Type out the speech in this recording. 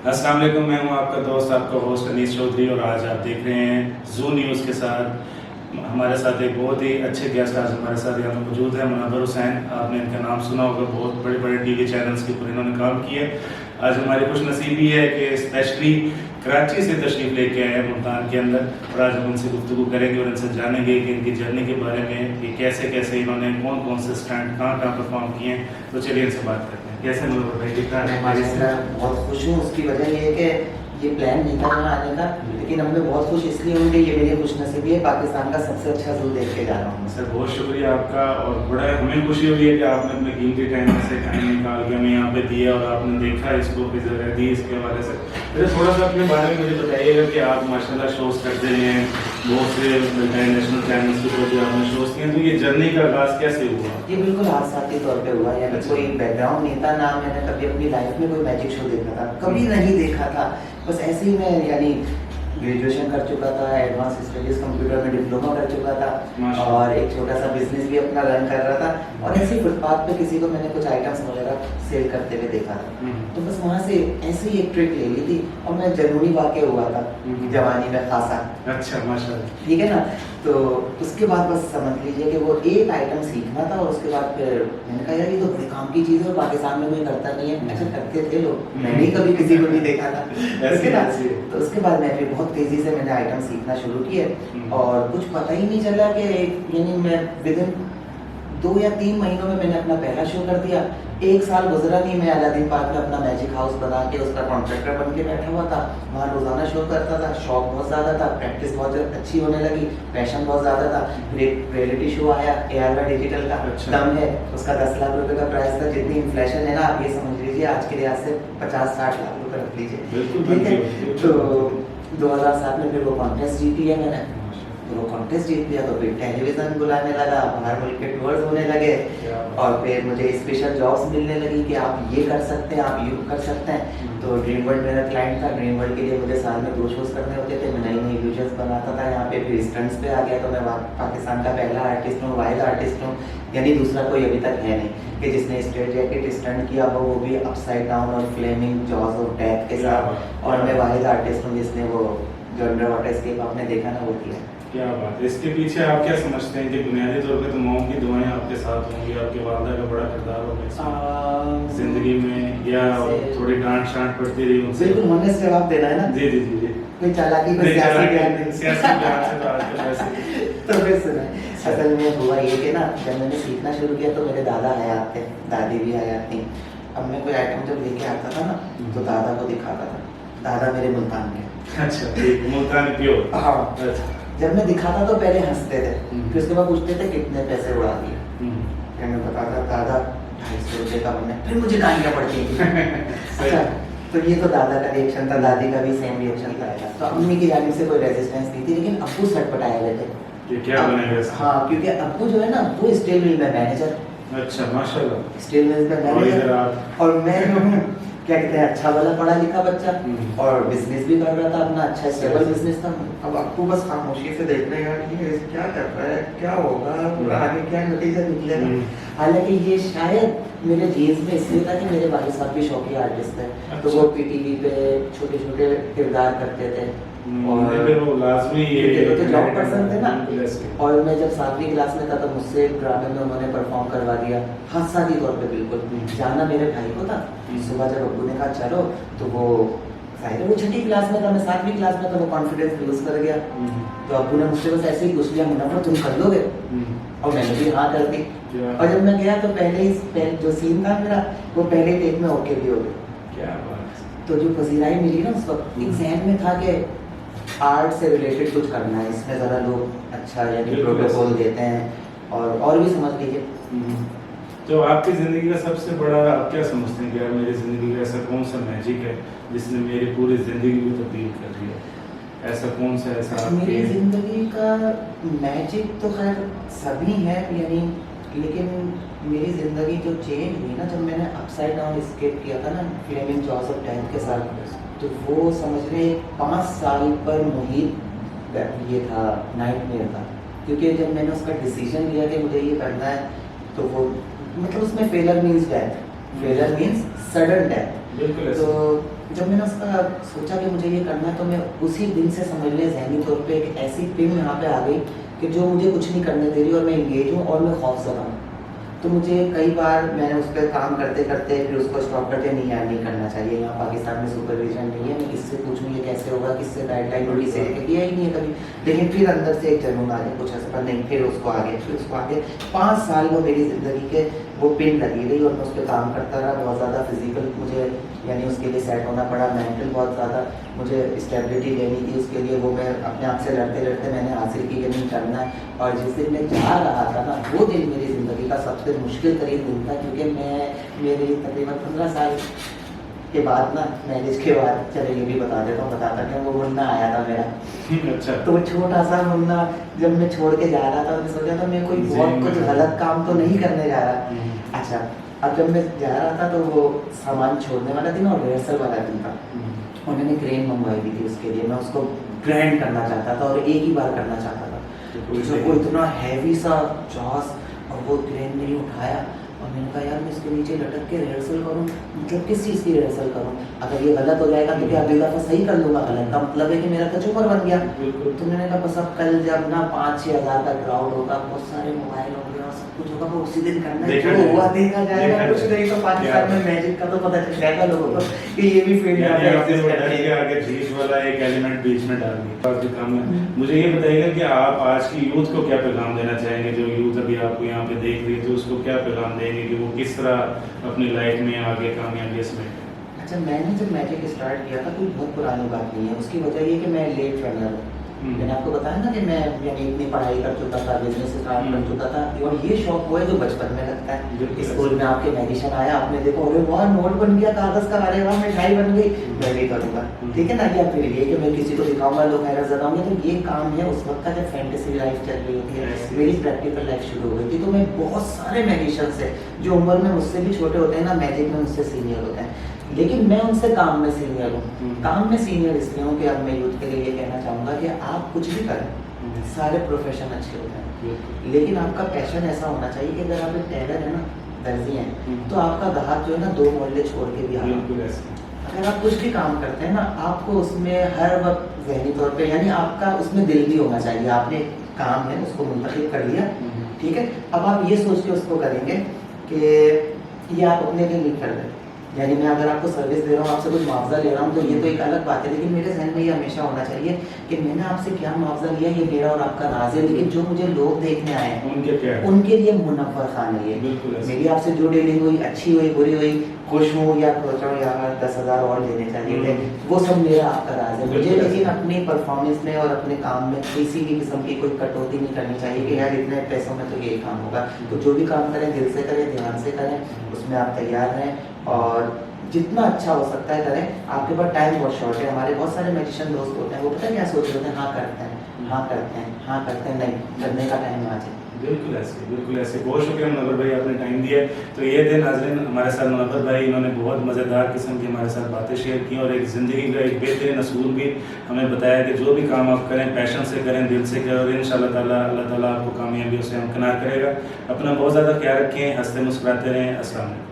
अस्सलाम वालेकुम, मैं हूं आपका दोस्त, आपका होस्ट अनीस चौधरी और आज आप देख रहे हैं जू न्यूज़ के साथ। हमारे साथ एक बहुत ही अच्छे गेस्ट आज हमारे साथ यहाँ पर मौजूद है। मुनव्वर हुसैन, आपने इनका नाम सुना होगा, बहुत बड़े बड़े टीवी चैनल्स के ऊपर इन्होंने काम किया। आज हमारी खुश नसीबी है कि स्पेशली कराची से तशरीफ़ लेके आए हैं मुल्तान के अंदर, और आज हम उनसे गुफ्तगू करेंगे और उनसे जानेंगे कि इनकी जर्नी के बारे में, कि कैसे कैसे इन्होंने कौन कौन से स्टैंड कहाँ कहाँ परफॉर्म किए हैं। तो चलिए इनसे बात करते हैं। कैसे मुनव्वर भाई, ठीक ठाक? हमारे बहुत खुश हूँ। उसकी वजह ये है कि ये प्लान नहीं था यहाँ आने का, लेकिन हम लोग बहुत खुश इसलिए हूँ कि ये मेरी खुशनसीबी है, पाकिस्तान का सबसे अच्छा जू देख के जा रहा हूँ। सर बहुत शुक्रिया आपका, और बड़ा हमें खुशी हुई है कि आपने अपने कीमती टाइम से टाइम निकाल के हमें यहाँ पे दिया और आपने देखा इसको, जगह दी इसके हवाले से। मुझे थोड़ा सा अपने बारे में मुझे बताइएगा कि आप माशाल्लाह शोज़ करते हैं, बहुत से इंटरनेशनल चैनल्स के ऊपर भी आपने शोज़ किए, तो ये जर्नी का आगाज़ कैसे हुआ? ये बिल्कुल हादसाती तौर पे हुआ, यानी कोई बैकग्राउंड नहीं था ना, मैंने कभी अपनी लाइफ में कोई मैजिक शो देखा था, कभी नहीं देखा था। बस ऐसे ही मैं यानी ग्रेजुएशन कर चुका था, एडवांस स्टडीज कंप्यूटर में डिप्लोमा कर चुका था और एक छोटा सा बिजनेस भी अपना रन कर रहा था, और ऐसे ही फुटपाथ पे किसी को मैंने कुछ आइटम्स वगैरह सेल करते हुए देखा था। तो बस वहाँ से ऐसे ही एक ट्रिक ले ली थी और मैं जनूनी वाक़या हुआ था जवानी में खासा। अच्छा, माशाल्लाह, ठीक है ना। तो उसके बाद बस समझ लीजिए कि वो एक आइटम सीखना था, और उसके बाद फिर मैंने कहा यार ये तो बड़े काम की चीज़ है और पाकिस्तान में कोई करता नहीं है। ऐसा करते थे लोग, मैंने कभी किसी को नहीं देखा था। तो उसके बाद मैं फिर बहुत तेज़ी से मैंने आइटम सीखना शुरू किए, और कुछ पता ही नहीं चला कि यानी मैं विदिन 2 या 3 महीनों में मैंने अपना पहला शो कर दिया। 1 साल गुजरा नहीं, मैं अलादीन पार्क में अपना मैजिक हाउस बना के उसका कॉन्ट्रैक्टर बन के बैठा हुआ था। वहाँ रोज़ाना शो करता था, शौक बहुत ज़्यादा था, प्रैक्टिस बहुत अच्छी होने लगी, पैशन बहुत ज़्यादा था। फिर एक रियलिटी शो आया ARY डिजिटल का, दम है, उसका 10 लाख रुपए का प्राइस था। जितनी इन्फ्लेशन है ना, आप ये समझ लीजिए आज के लिहाज से 50-60 लाख रुपए रख लीजिए, ठीक है। तो 2007 में फिर वो कॉन्टेस्ट जीत लिया मैंने। वो कॉन्टेस्ट जीत लिया तो फिर टेलीविज़न बुलाने लगा, बाहर मुल्क के टूर्स होने लगे, और फिर मुझे स्पेशल जॉब्स मिलने लगी कि आप ये कर सकते हैं, आप ये कर सकते हैं। तो ड्रीम वर्ल्ड मेरा क्लाइंट था, ड्रीम वर्ल्ड के लिए मुझे साल में 2 शोज़ करने होते थे, मैं नई नई विजुअल्स बनाता था यहाँ पे। फिर स्टंट्स पे आ गया तो मैं पाकिस्तान का पहला आर्टिस्ट हूँ, वाइल्ड आर्टिस्ट हूँ, यानी दूसरा कोई अभी तक है नहीं कि जिसने स्ट्रेट जैकेट स्टंट किया हो, वो भी अपसाइड डाउन और फ्लेमिंग जॉज ऑफ डेथ के साथ। और मैं वाइल्ड आर्टिस्ट हूँ जिसने वो जो अंडर वाटर एस्केप आपने देखा ना, वो किया। क्या बात है। इसके पीछे आप क्या समझते हैं कि बुनियादी तौर पे तो माओ की दुआएं आपके साथ होंगी, आपके वालदा का बड़ा किरदार होगा जिंदगी में, या थोड़ी डांट शांट पड़ती रही उनसे? बिल्कुल ऑनेस्ट जवाब देना है ना। जी जी जी जी। कोई चालाकी को सियासी ज्ञान नहीं। सियासी ज्ञान से तो आजकल वैसे तो फिर सुना, असल में हुआ ये कि ना, जब मैंने सीखना शुरू किया तो मेरे दादा हयात थे, दादी भी हयात थी। अब मैं कोई आइटम जब लेके आता था ना तो दादा को दिखाता था। दादा मेरे मुल्तान के। अच्छा, मुल्तान प्योर। हाँ। अच्छा। जब मैं दिखाता तो पहले हंसते थे, फिर उसके बाद पूछते थे कितने पैसे उड़ा दिए। फिर मैं बताता दादा 250 रुपये का बना, फिर मुझे गालियाँ पड़ती थी। अच्छा, तो ये तो दादा का रिएक्शन था, दादी का भी सेम रिएक्शन था। तो अम्मी की जानिब से कोई रेजिस्टेंस नहीं थी, लेकिन अब्बू सटपटाए हुए थे कि क्या बनेगा इसका? हाँ, क्योंकि अब्बू जो है ना वो स्टील मिल में मैनेजर। अच्छा, माशाल्लाह। स्टील मिल में मैनेजर, और मैं जो हूँ क्या कहते हैं, अच्छा वाला पढ़ा लिखा बच्चा, और बिजनेस भी कर रहा था अपना, अच्छा स्टेबल बिजनेस था। अब आपको बस खामोशी से देख रहे हैं कि क्या कर रहा है, क्या होगा, आगे क्या नतीजा निकलेगा। हालांकि ये शायद मेरे जीन्स में इसलिए था कि मेरे भाई साहब भी शौकीन आर्टिस्ट थे। तो वो PTV पे छोटे छोटे किरदार करते थे, और वो लाजमी ये तो जॉब पर्सन थे ना। और मैं जब 7वीं क्लास में था तो मुझसे ड्रामे में उन्होंने परफॉर्म करवा दिया, हादसाती तौर पे बिल्कुल। जाना मेरे भाई को था। सुबह जब अब्बू ने कहा चलो, तो वो जाहिर है वो 6ठी क्लास में था, मैं 7वीं क्लास में था, वो कॉन्फिडेंस लूज कर गया। तो अब्बू ने मुझसे बस ऐसे ही पूछ लिया, मुनव्वर तुम कर लोगे? और मैंने भी हाँ कर दी। और जब मैं गया तो पहले जो सीन था मेरा, वो पहले टेक में ओके भी हो गया। क्या बात। तो जो पजीराई मिली ना उस वक्त, एक जहन में था कि आर्ट से रिलेटेड कुछ करना है, इसमें ज़रा लोग अच्छा यानी प्रोटोकॉल देते हैं, और भी समझ लीजिए। तो आपकी ज़िंदगी का सबसे बड़ा, आप क्या समझते हैं कि यार मेरी ज़िंदगी का ऐसा कौन सा मैजिक है जिसने मेरी पूरी ज़िंदगी को तब्दील कर दिया? ऐसा कौन सा ऐसा मेरी ज़िंदगी का मैजिक तो खैर सभी है यानी, लेकिन मेरी ज़िंदगी जो चेंज हुई ना, जब मैंने अपसाइड डाउन एस्केप किया था ना फ्लेमिंग जॉज ऑफ डेथ के साथ, तो वो समझ रहे 5 साल पर मुहित ये था, नाइटमेयर था। क्योंकि जब मैंने उसका डिसीजन लिया कि मुझे ये करना है, तो वो मतलब उसमें failure means death, failure means sudden death. तो जब मैंने उसका सोचा कि मुझे ये करना है, तो मैं उसी दिन से समझ लें ज़हनी तौर पे एक ऐसी पिन यहाँ पे आ गई कि जो मुझे कुछ नहीं करने दे रही और मैं इंगेज हूँ और मैं खौफज़दा हूँ। तो मुझे कई बार मैंने उस पर काम करते करते फिर उसको स्टॉप कर दिया, नहीं यार नहीं करना चाहिए, यहाँ पाकिस्तान में सुपरविजन नहीं है, मैं किससे पूछूँ ये कैसे होगा, किससे गाइडलाइन होगी, से किया ही नहीं है कभी। लेकिन फिर अंदर से एक जुनून आ गया, कुछ ऐसा पर नहीं, फिर उसको आगे 5 साल वो मेरी ज़िंदगी के वो पिन लगी रही और मैं उस पर काम करता रहा। बहुत ज़्यादा फिजिकल मुझे यानी उसके लिए सेट होना पड़ा, मेंटल बहुत ज़्यादा मुझे स्टेबिलिटी लेनी थी, उसके लिए वो मैं अपने आप से लड़ते लड़ते मैंने हासिल की कि नहीं करना है। और जिस दिन मैं जा रहा था ना, वो दिन मेरी ज़िंदगी का सबसे मुश्किल तरीन दिन था, क्योंकि मेरे तकरीबन 15 साल के बाद ना, मैरिज के बाद, चलो ये भी बताता कि वो मुन्ना आया था मेरा। अच्छा। तो छोटा सा मुन्ना जब मैं छोड़ के जा रहा था, मैं सोचा था मैं कोई बहुत कुछ गलत काम तो नहीं करने जा रहा। अच्छा, अब जब मैं जा रहा था तो वो सामान छोड़ने वाला दिन और रिहर्सल वाला दिन था, और मैंने क्रेन मंगवाई भी थी उसके लिए। मैं उसको ग्रैंड करना चाहता था और एक ही बार करना चाहता था। तो वो इतना हैवी सा जॉस, और वो क्रेन ने उठाया और मैंने कहा यार मैं इसके नीचे लटक के रिहर्सल करूँ, मतलब किस चीज़ की रिहर्सल करूँ? अगर ये गलत हो जाएगा तो क्या अगली दफ़ा सही कर लूँगा, गलत का मतलब है कि मेरा कचूमर बन गया। तो मैंने कहा बस अब कल जब ना 5-6 हज़ार का क्राउड होगा, बहुत सारे मोबाइल होंगे और सब कुछ होगा, वो उसी दिन करना है, जो हुआ देखा जाएगा। कुछ नहीं तो पाकिस्तान में मैजिक का तो पता चल जाएगा लोगों को कि ये भी फील्ड आगे जीत वाला एक एलिमेंट बीच में डाल दिया। मुझे ये बताइएगा कि आप आज की यूथ को क्या पैगाम देना चाहेंगे, जो यूथ अभी आपको यहाँ पे देख रही है, तो उसको क्या पैगाम देंगे कि वो किस तरह अपनी लाइफ में आगे कामयाबी समेटे? अच्छा, मैंने जब मैजिक स्टार्ट किया था, कोई बहुत पुरानी बात नहीं है, उसकी वजह ये कि मैं लेट रनर हूँ। मैंने आपको बताया ना कि मैं यानी इतनी पढ़ाई कर चुका था, बिजनेस स्टार्ट कर चुका था, और ये शौक वो है जो बचपन में लगता है। स्कूल में आपके मैजिशियन आया, आपने देखो अरे वाह नोट बन गया कागज का, अरे वाह मिठाई बन गई, मैं भी करूँगा, ठीक है ना। या फिर ये कि मैं किसी को दिखाऊंगा, लोग हैरत ज़्यादा होंगे। तो ये काम है उस वक्त का जब फैंटेसी लाइफ चल रही होती है, मेरी प्रैक्टिकल लाइफ शुरू हो गई थी। तो मैं बहुत सारे मैजिशियंस है जो उम्र में मुझसे भी छोटे होते हैं ना, मैजिक में मुझसे सीनियर होते हैं, लेकिन मैं उनसे काम में सीनियर हूँ। काम में सीनियर इसलिए हूँ कि अब मैं यूथ के लिए ये कहना चाहूँगा कि आप कुछ भी करें, सारे प्रोफेशन अच्छे होते हैं, लेकिन आपका पैशन ऐसा होना चाहिए कि अगर आप एक टेलर है ना, दर्जी हैं, तो आपका ग्राहक जो है ना 2 मोहल्ले छोड़ के भी आए। अगर आप कुछ भी काम करते हैं ना, आपको उसमें हर वक्त ज़हनी तौर पे यानी आपका उसमें दिल भी होना चाहिए। आपने काम है उसको मुंतखब कर लिया, ठीक है, अब आप ये सोच के उसको करेंगे कि ये आप अपने लिए नहीं कर रहे, यानी मैं अगर आपको सर्विस दे रहा हूँ, आपसे कुछ मुआवजा ले रहा हूँ, तो ये तो एक अलग बात है, लेकिन मेरे जहन में ये हमेशा होना चाहिए कि मैंने आपसे क्या मुआवजा लिया, ये मेरा और आपका राज है, लेकिन जो मुझे लोग देखने आए हैं उनके लिए मुनव्वर खान है ये। मेरी आपसे जो डीलिंग हुई, अच्छी हुई बुरी हुई, खुश हूँ या सोच रहा हूँ यार 10,000 और देने चाहिए थे, वो सब मेरा आपका राज है। मुझे लेकिन अपनी परफॉर्मेंस में और अपने काम में किसी भी किस्म की कोई कटौती नहीं करनी चाहिए कि यार इतने पैसों में तो यही काम होगा। तो जो भी काम करें दिल से करें, ध्यान से करें, उसमें आप तैयार रहें और जितना अच्छा हो सकता है करें। आपके पास टाइम बहुत शॉर्ट है। हमारे बहुत सारे मैजिशियन दोस्त होते हैं, वो पता है क्या सोच रहे होते हैं, हाँ करते हैं, हाँ करते हैं, हाँ करते हैं, नहीं करने का टाइम आ जाए। बिल्कुल ऐसे। बहुत शुक्रिया मुनव्वर भाई, आपने टाइम दिया। तो ये थे नाज़रीन हमारे साथ मुनव्वर भाई, इन्होंने बहुत मज़ेदार किस्म की हमारे साथ बातें शेयर की और एक ज़िंदगी का एक बेहतरीन असूल भी हमें बताया कि जो भी काम आप करें पैशन से करें, दिल से करें, और इंशाअल्लाह ताला अल्लाह ताला आपको कामयाबियों से हमकिनार करेगा। अपना बहुत ज़्यादा ख्याल रखें, हंसते मुस्कुराते रहें। अस्सलाम वालेकुम।